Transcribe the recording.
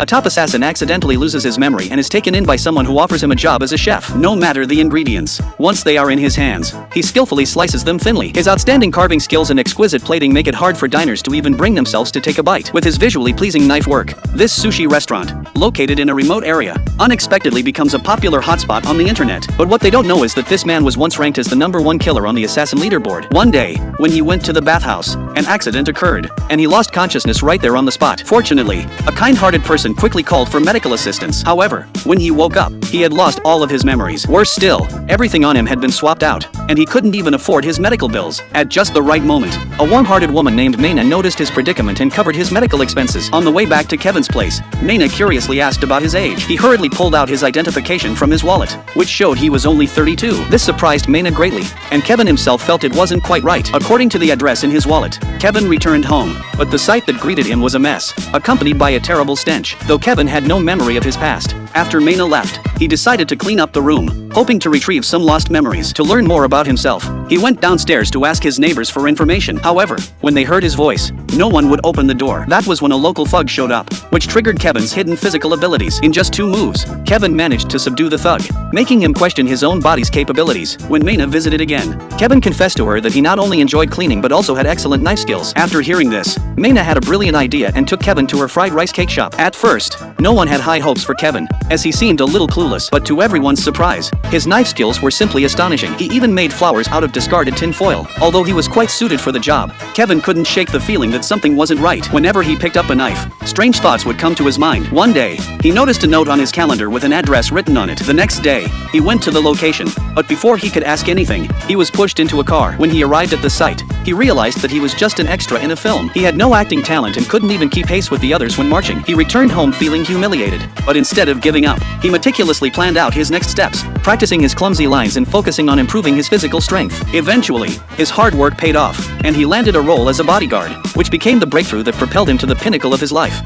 A top assassin accidentally loses his memory and is taken in by someone who offers him a job as a chef. No matter the ingredients, once they are in his hands, he skillfully slices them thinly. His outstanding carving skills and exquisite plating make it hard for diners to even bring themselves to take a bite. With his visually pleasing knife work, this sushi restaurant, located in a remote area, unexpectedly becomes a popular hotspot on the internet. But what they don't know is that this man was once ranked as the #1 killer on the assassin leaderboard. One day, when he went to the bathhouse, an accident occurred, and he lost consciousness right there on the spot. Fortunately, a kind-hearted person quickly called for medical assistance. However, when he woke up, he had lost all of his memories. Worse still, everything on him had been swapped out, and he couldn't even afford his medical bills. At just the right moment, a warm-hearted woman named Mayna noticed his predicament and covered his medical expenses. On the way back to Kevin's place, Mayna curiously asked about his age. He hurriedly pulled out his identification from his wallet, which showed he was only 32. This surprised Mayna greatly, and Kevin himself felt it wasn't quite right. According to the address in his wallet, Kevin returned home, but the sight that greeted him was a mess, accompanied by a terrible stench. Though Kevin had no memory of his past, after Mayna left, he decided to clean up the room, hoping to retrieve some lost memories. To learn more about himself, he went downstairs to ask his neighbors for information. However, when they heard his voice, no one would open the door. That was when a local thug showed up, which triggered Kevin's hidden physical abilities. In just 2 moves, Kevin managed to subdue the thug, making him question his own body's capabilities. When Mayna visited again, Kevin confessed to her that he not only enjoyed cleaning but also had excellent knife skills. After hearing this, Mayna had a brilliant idea and took Kevin to her fried rice cake shop. At first, no one had high hopes for Kevin, as he seemed a little clueless, but to everyone's surprise, his knife skills were simply astonishing. He even made flowers out of discarded tin foil. Although he was quite suited for the job, Kevin couldn't shake the feeling that something wasn't right. Whenever he picked up a knife, strange thoughts would come to his mind. One day, he noticed a note on his calendar with an address written on it. The next day, he went to the location, but before he could ask anything, he was pushed into a car. When he arrived at the site, he realized that he was just an extra in a film. He had no acting talent and couldn't even keep pace with the others when marching. He returned home feeling humiliated, but instead of giving up, he meticulously planned out his next steps, practicing his clumsy lines and focusing on improving his physical strength. Eventually, his hard work paid off, and he landed a role as a bodyguard, which became the breakthrough that propelled him to the pinnacle of his life.